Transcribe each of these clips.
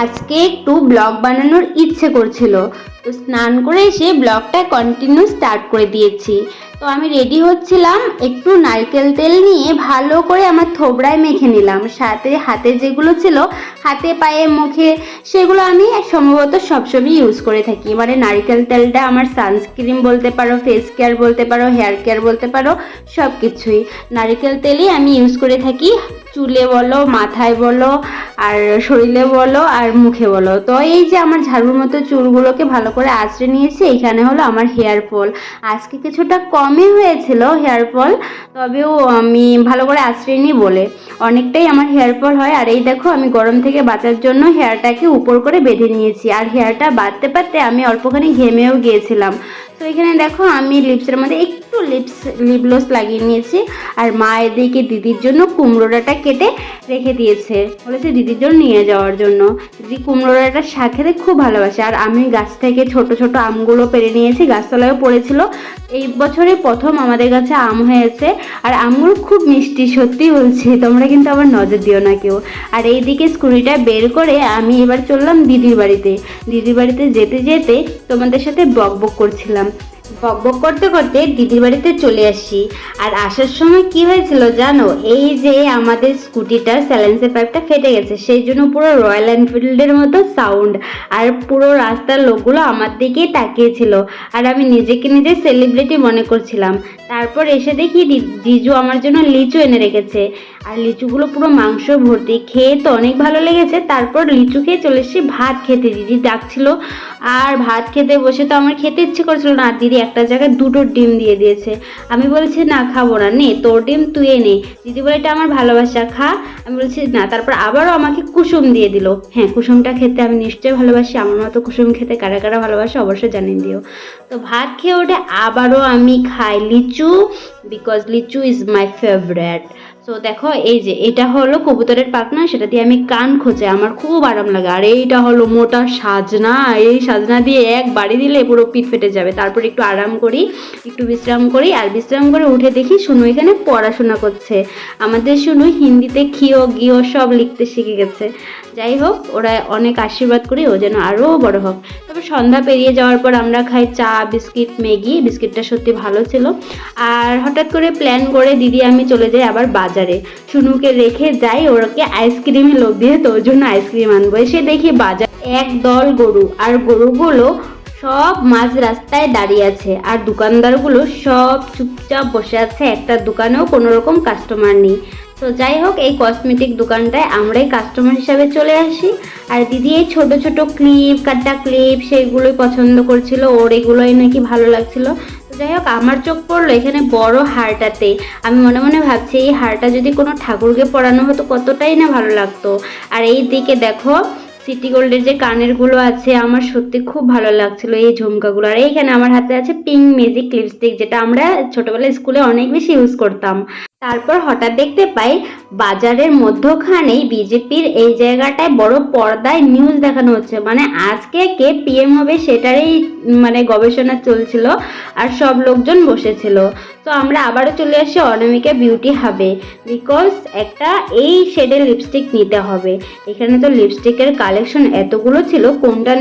আজকে একটু ব্লগ বানানোর ইচ্ছে করছিল, তো স্নান করে এসে ব্লগটা কন্টিনিউ স্টার্ট করে দিয়েছি। তো আমি রেডি হচ্ছিলাম, একটু নারকেল তেল নিয়ে ভালো করে আমার থোবড়ায় মেখে নিলাম, সাথে হাতে যেগুলো ছিল হাতে পায়ে মুখে সেগুলো আমি সম্ভবত সবসময় ইউজ করে থাকি। মানে নারকেল তেলটা আমার সানস্ক্রিন বলতে পারো, ফেস কেয়ার বলতে পারো, হেয়ার কেয়ার বলতে পারো, সব কিছুই নারকেল তেলই আমি ইউজ করে থাকি, চুলে বলো, মাথায় বলো, আর শরীরে বলো, আর মুখে বলো। তো এই যে আমার ঝাড়ুর মতো চুলগুলোকে ভালো করে আঁচড়ে নিয়েছি, এইখানে হলো আমার হেয়ার ফল। আজকে কিছুটা কমই হয়েছিল হেয়ার ফল, তবেও আমি ভালো করে আঁচড়ে নিই বলে অনেকটাই আমার হেয়ার ফল হয়। আর এই দেখো আমি গরম থেকে বাঁচার জন্য হেয়ারটাকে উপর করে বেঁধে নিয়েছি, আর হেয়ারটা বাঁধতে বাঁধতে আমি অল্পখানি ঘেমেও গিয়েছিলাম। তো এখানে দেখো আমি লিপসের মধ্যে একটু লিপ গ্লস লাগিয়ে নিয়েছি। আর মা এদিকে দিদির জন্য কুমড়ো ডাঁটা কেটে রেখে দিয়েছে, বলেছে দিদির জন্য নিয়ে যাওয়ার জন্য। দিদি কুমড়ো ডাঁটা শাক খেতে খুব ভালোবাসে। আর আমি গাছ থেকে ছোট ছোট আমগুলো পেড়ে নিয়েছি, গাছতলায়ও পড়েছিল। এই বছরে প্রথম আমাদের কাছে আম হয়েছে, আর আমগুলো খুব মিষ্টি, সত্যি বলছি, তোমরা কিন্তু আবার নজর দিও না কেউ। আর এইদিকে স্কুটিটা বের করে আমি এবার চললাম দিদির বাড়িতে। দিদির বাড়িতে যেতে যেতে তোমাদের সাথে বকবক করছিলাম, বকবক করতে করতে দিদির বাড়িতে চলে আসি। আর আসার সময় কি হয়েছিল জানো, এই যে আমাদের স্কুটিটার সাইলেন্সার পাইপটা ফেটে গেছে, সেই জন্য পুরো রয়্যাল এনফিল্ডের মতো সাউন্ড, আর পুরো রাস্তার লোকগুলো আমার দিকেই তাকিয়েছিল, আর আমি নিজেকে নিজে সেলিব্রিটি মনে করছিলাম। তারপর এসে দেখি জিজু আমার জন্য লিচু এনে রেখেছে, আর লিচুগুলো পুরো মাংস ভর্তি, খেয়ে তো অনেক ভালো লেগেছে। তারপর লিচু খেয়ে চলে এসেছি ভাত খেতে, দিদি ডাকছিল, আর ভাত খেতে বসে তো আমার খেতে ইচ্ছে করছিল না। দিদি একটা জায়গায় দুটো ডিম দিয়ে দিয়েছে, আমি বলছি না খাবো না, নে তোর ডিম তুই নে। দিদি বলে এটা আমার ভালোবাসা, খা। আমি বলছি না, তারপর আবারও আমাকে কুসুম দিয়ে দিল। হ্যাঁ, কুসুমটা খেতে আমি নিশ্চয়ই ভালোবাসি, আমার মতো কুসুম খেতে কারা কারা ভালোবাসে অবশ্যই জানিয়ে দিও। তো ভাত খেয়ে ওঠে আবারও আমি খাই লিচু, বিকজ লিচু ইজ মাই ফেভারেট। তো দেখো এই যে এটা হলো কবুতরের পাখনা, সেটা দিয়ে আমি কান খোঁচে, আমার খুব আরাম লাগে। আর এইটা হলো মোটা সাজনা, এই সাজনা দিয়ে এক বাড়ি দিলে পুরো পিঠ ফেটে যাবে। তারপর একটু আরাম করি, একটু বিশ্রাম করি, আর বিশ্রাম করে উঠে দেখি শুনু এখানে পড়াশোনা করছে। আমাদের শুনু হিন্দিতে খিও গিও সব লিখতে শিখে গেছে। যাই হোক, ওরা অনেক আশীর্বাদ করি ও যেন আরও বড় হোক। তারপর সন্ধ্যা পেরিয়ে যাওয়ার পর আমরা খাই চা, বিস্কিট, ম্যাগি। বিস্কিটটা সত্যি ভালো ছিল। আর হঠাৎ করে প্ল্যান করে দিদি আমি চলে যাই আবার বাজারে, শুনুকে রেখে যাই, ওরকে আইসক্রিমে লোভ দিয়ে তোর জন্য আইসক্রিম আনবো। এসে দেখি বাজার এক দল গরু, আর গরুগুলো সব মাঝ রাস্তায় দাঁড়িয়ে আছে, আর দোকানদারগুলো সব চুপচাপ বসে আছে, একটা দোকানেও কোনো রকম কাস্টমার নেই। তো যাই হোক, এই কসমেটিক দোকানটায় আমরাই কাস্টমার হিসাবে চলে আসি। আর দিদি এই ছোট ছোট ক্লিপ, কাটা ক্লিপ, সেগুলোই পছন্দ করছিল, ওর এগুলোই নাকি ভালো লাগছিল। তো যাই হোক, আমার চোখ পড়লো এখানে বড় হারটাতে। আমি মনে মনে ভাবছি এই হারটা যদি কোনো ঠাকুরকে পরানো হতো কতটাই না ভালো লাগতো। আর এই দিকে দেখো সিটি গোল্ডের যে কানেরগুলো আছে, আমার সত্যি খুব ভালো লাগছিল এই ঝুমকাগুলো। আর এইখানে আমার হাতে আছে পিঙ্ক ম্যাজিক লিপস্টিক, যেটা আমরা ছোটবেলায় স্কুলে অনেক বেশি ইউজ করতাম। তারপর হঠাৎ দেখতে পাই বাজারের মধ্যখানেই বিজেপির এই জায়গাটায় বড় পর্দায় নিউজ দেখানো হচ্ছে, মানে আজকে কে পিএম হবে সেটারই মানে গবেষণা চলছিল, আর সব লোকজন বসেছিল। তো আমরা আবারও চলে আসি অনামিকা বিউটি হাবে, বিকজ একটা এই শেডের লিপস্টিক নিতে হবে। এখানে তো লিপস্টিকের কালেকশন এতগুলো ছিল, কোনটা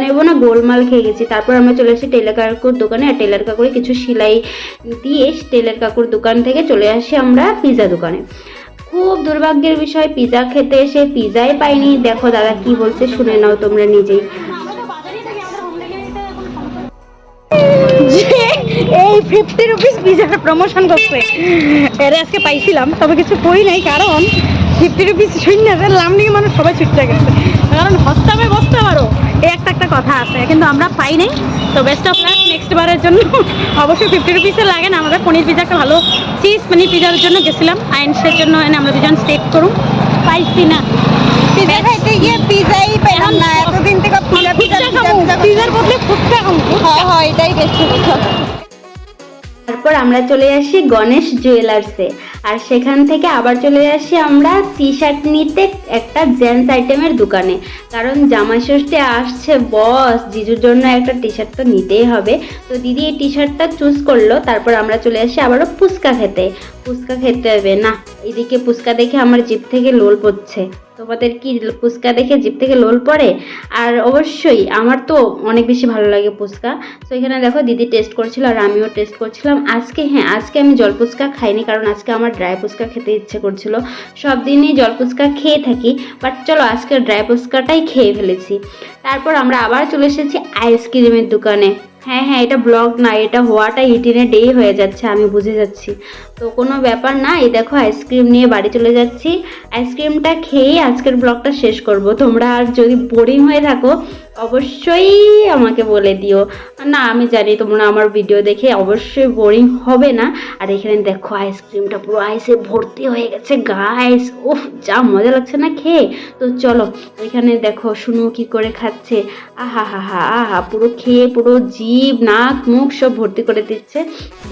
নেব না গোলমাল খেয়ে গেছি। তারপর আমরা চলে আসি টেলার কাকুর দোকানে, আর টেলার কাকুরে কিছু সেলাই দিয়ে টেলার কাকুর দোকান থেকে চলে আসি আমরা পিৎজা দোকানে। খুব দুর্ভাগ্যের বিষয়, পিৎজা খেতে এসে পিৎজাই পাইনি। দেখো দাদা কি বলছে, শুনে নাও তোমরা নিজেই। এই 50 রুপিস পিজাটা প্রমোশন করছে, এরা আজকে পাইছিলাম, তবে কিছু কই নাই, কারণ 50 রুপিস শূন্য লাম নিয়ে মানুষ সবাই ছুটতে গেছে, কারণ হস্তাবে বসতে পারো এই একটা কথা আছে, কিন্তু আমরা পাই নাই। তো বেস্ট অফ লাক নেক্সট বারের জন্য। অবশ্যই 50 রুপিসের লাগে না, আমাদের পনির পিজা একটা ভালো চিজ পনির পিজার জন্য গেছিলাম, আইনসের জন্য এনে আমরা দুজন স্টেপ করুন, পাইছি না পিজা খাইতে গিয়ে পিজাই পেলাম না, এতদিন থেকে পিজার বদলে ফুচকা খাবো। হয় এটাই বেশি কথা। তারপর আমরা চলে আসি গণেশ জুয়েলার্সে, আর সেখান থেকে আবার চলে আসি আমরা টি শার্ট নিতে একটা জেন্টস আইটেমের দোকানে, কারণ জামাই ষষ্ঠী আসছে বস, জিজুর জন্য একটা টি শার্ট তো নিতেই হবে। তো দিদি এই টি শার্টটা চুজ করলো। তারপর আমরা চলে আসি আবারও ফুচকা খেতে হবে না, এদিকে ফুচকা দেখে আমার জিভ থেকে লোল পড়ছে। তোমাদের কি ফুচকা দেখে জিভ থেকে লোল পড়ে? আর অবশ্যই আমার তো অনেক বেশি ভালো লাগে ফুচকা। তো এখানে দেখো দিদি টেস্ট করছিল আর আমিও টেস্ট করছিলাম। আজকে আমি জল ফুচকা খাইনি, কারণ আজকে আমার ড্রাই ফুচকা খেতে ইচ্ছে করছিল। সব দিনই জল ফুচকা খেয়ে থাকি, বাট চলো আজকে ড্রাই ফুচকাটাই খেয়ে ফেলেছি। তারপর আমরা আবার চলে এসেছি আইসক্রিমের দোকানে। হ্যাঁ, এটা ব্লগ না, এটা হওয়াটা 18 ডে হয়ে যাচ্ছে, আমি বুঝে যাচ্ছি। তো কোনো ব্যাপার না, এই দেখো আইসক্রিম নিয়ে বাড়ি চলে যাচ্ছি। আইসক্রিমটা খেয়েই আজকের ব্লগটা শেষ করব। তোমরা আর যদি বোরিং হয়ে থাকো অবশ্যই আমাকে বলে দিও। না, আমি জানি তোমরা আমার ভিডিও দেখে অবশ্যই বোরিং হবে না। আর এখানে দেখো আইসক্রিমটা পুরো আইসে ভর্তি হয়ে গেছে গাইস। উফ, যা মজা লাগছে না খেয়ে। তো চলো, এখানে দেখো শুনু কি করে খাচ্ছে। আহা, পুরো খেয়ে পুরো জিভ নাক মুখ সব ভর্তি করে দিচ্ছে,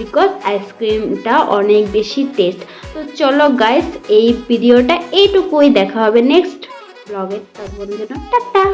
বিকজ আইসক্রিমটা অনেক বেশি টেস্ট। তো চলো গাইস, এই ভিডিওটা এইটুকুই, দেখা হবে নেক্সট ব্লগে। ততক্ষণ জন্য টাটা।